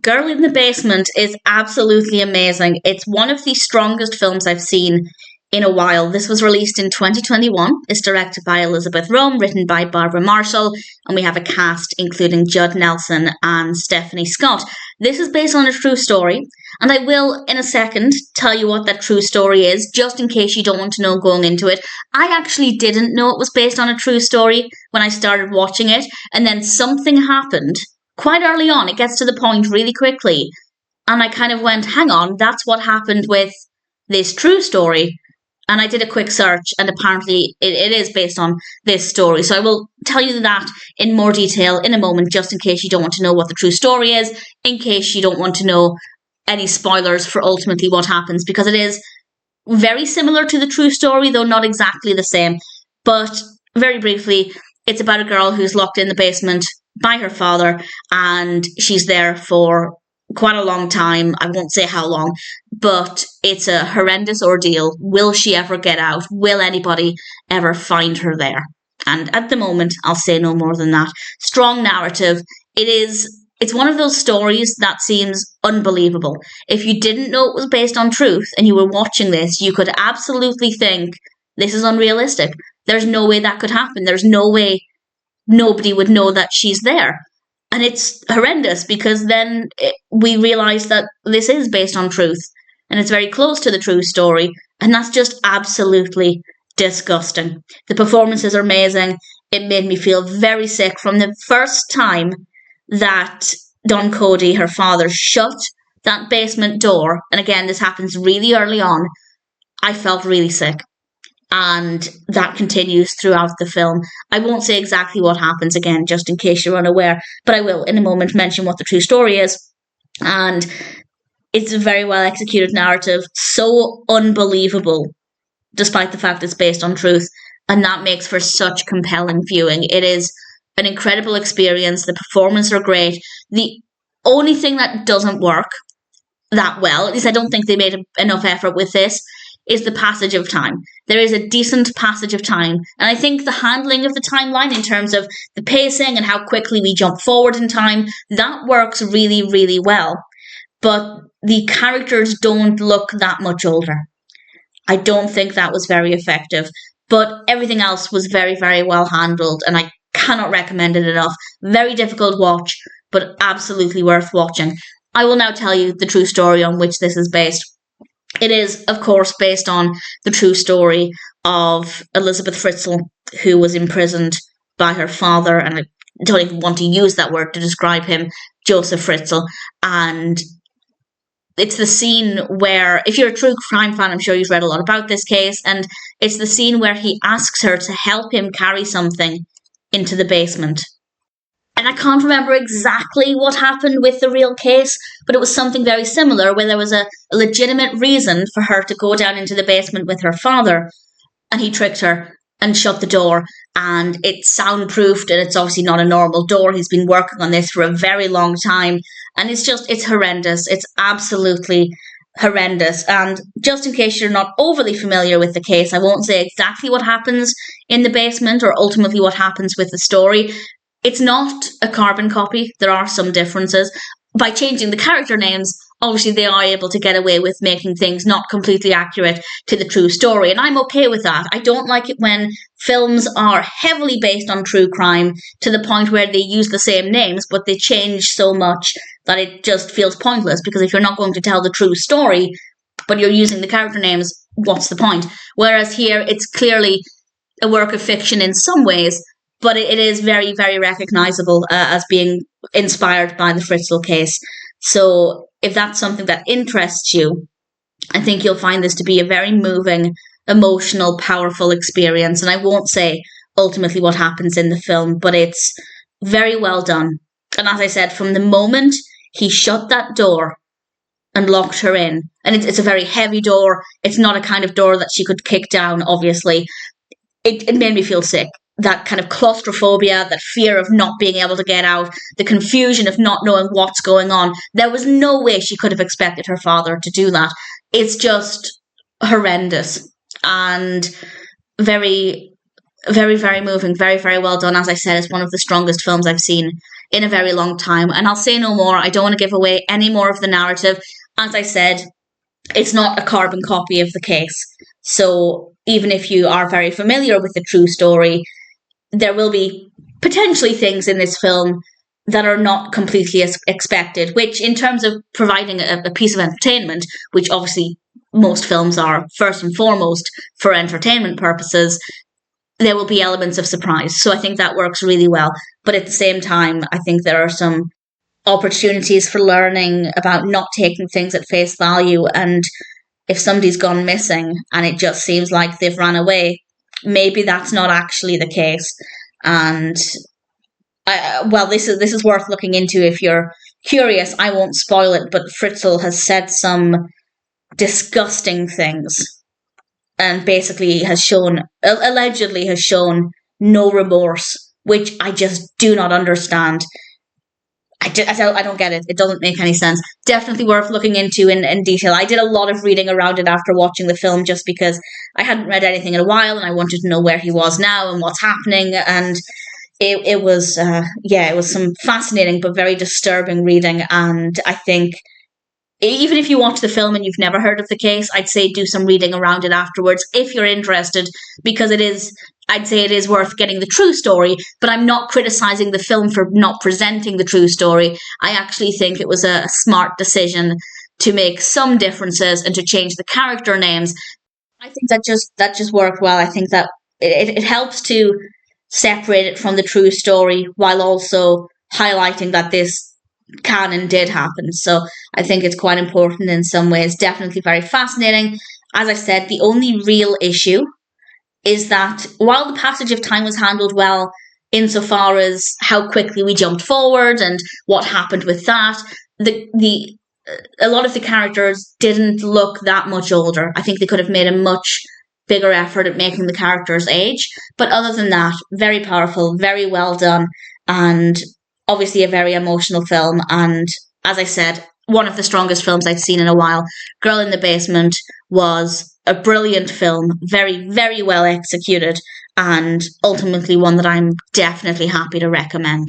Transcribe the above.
Girl in the Basement is absolutely amazing. It's one of the strongest films I've seen in a while. This was released in 2021. It's directed by Elisabeth Röhm, written by Barbara Marshall, and we have a cast including Judd Nelson and Stefanie Scott. This is based on a true story, and I will, in a second, tell you what that true story is, just in case you don't want to know going into it. I actually didn't know it was based on a true story when I started watching it, and then something happened quite early on. It gets to the point really quickly, and I kind of went, hang on, that's what happened with this true story. And I did a quick search, and apparently it is based on this story. So I will tell you that in more detail in a moment, just in case you don't want to know what the true story is, in case you don't want to know any spoilers for ultimately what happens, because it is very similar to the true story, though not exactly the same. But very briefly, it's about a girl who's locked in the basement by her father, and she's there for quite a long time. I won't say how long, but it's a horrendous ordeal. Will she ever get out? Will anybody ever find her there? And at the moment, I'll say no more than that. Strong narrative. It's one of those stories that seems unbelievable. If you didn't know it was based on truth and you were watching this, you could absolutely think this is unrealistic. There's no way that could happen. There's no way nobody would know that she's there. And it's horrendous, because then we realise that this is based on truth, and it's very close to the true story, and that's just absolutely disgusting. The performances are amazing. It made me feel very sick from the first time that Don Cody, her father, shut that basement door. And again, this happens really early on. I felt really sick. And that continues throughout the film. I won't say exactly what happens again, just in case you're unaware, but I will in a moment mention what the true story is. And it's a very well executed narrative, so unbelievable, despite the fact it's based on truth, and that makes for such compelling viewing. It is an incredible experience. The performances are great. The only thing that doesn't work that well, at least I don't think they made enough effort with this, is the passage of time. There is a decent passage of time. And I think the handling of the timeline in terms of the pacing and how quickly we jump forward in time, that works really, really well. But the characters don't look that much older. I don't think that was very effective. But everything else was very, very well handled, and I cannot recommend it enough. Very difficult watch, but absolutely worth watching. I will now tell you the true story on which this is based. It is, of course, based on the true story of Elisabeth Fritzl, who was imprisoned by her father, and I don't even want to use that word to describe him, Joseph Fritzl. And it's the scene where, if you're a true crime fan, I'm sure you've read a lot about this case, and it's the scene where he asks her to help him carry something into the basement. And I can't remember exactly what happened with the real case, but it was something very similar, where there was a legitimate reason for her to go down into the basement with her father, and he tricked her and shut the door, and it's soundproofed, and it's obviously not a normal door. He's been working on this for a very long time, and it's horrendous. It's absolutely horrendous. And just in case you're not overly familiar with the case, I won't say exactly what happens in the basement or ultimately what happens with the story. It's not a carbon copy. There are some differences. By changing the character names, obviously they are able to get away with making things not completely accurate to the true story, and I'm okay with that. I don't like it when films are heavily based on true crime to the point where they use the same names, but they change so much that it just feels pointless, because if you're not going to tell the true story, but you're using the character names, what's the point? Whereas here, it's clearly a work of fiction in some ways, but it is very, very recognisable as being inspired by the Fritzl case. So if that's something that interests you, I think you'll find this to be a very moving, emotional, powerful experience. And I won't say ultimately what happens in the film, but it's very well done. And as I said, from the moment he shut that door and locked her in, and it's a very heavy door, it's not a kind of door that she could kick down, obviously, it made me feel sick. That kind of claustrophobia, that fear of not being able to get out, the confusion of not knowing what's going on. There was no way she could have expected her father to do that. It's just horrendous and very, very, very moving, very, very well done. As I said, it's one of the strongest films I've seen in a very long time. And I'll say no more. I don't want to give away any more of the narrative. As I said, it's not a carbon copy of the case. So even if you are very familiar with the true story, there will be potentially things in this film that are not completely as expected, which in terms of providing a piece of entertainment, which obviously most films are first and foremost for entertainment purposes, there will be elements of surprise. So I think that works really well. But at the same time, I think there are some opportunities for learning about not taking things at face value. And if somebody's gone missing and it just seems like they've run away, maybe that's not actually the case. And this is worth looking into if you're curious. I won't spoil it, but Fritzl has said some disgusting things and basically allegedly has shown no remorse, which I just do not understand. I don't get it. It doesn't make any sense. Definitely worth looking into in detail. I did a lot of reading around it after watching the film just because I hadn't read anything in a while and I wanted to know where he was now and what's happening. And it was some fascinating but very disturbing reading. And I think even if you watch the film and you've never heard of the case, I'd say do some reading around it afterwards if you're interested, because I'd say it is worth getting the true story, but I'm not criticizing the film for not presenting the true story. I actually think it was a smart decision to make some differences and to change the character names. I think that just worked well. I think that it helps to separate it from the true story while also highlighting that this canon did happen. So I think it's quite important in some ways. Definitely very fascinating. As I said, the only real issue is that while the passage of time was handled well insofar as how quickly we jumped forward and what happened with that, a lot of the characters didn't look that much older. I think they could have made a much bigger effort at making the characters age. But other than that, very powerful, very well done, and obviously a very emotional film. And as I said, one of the strongest films I've seen in a while. Girl in the Basement was a brilliant film, very, very well executed, and ultimately one that I'm definitely happy to recommend.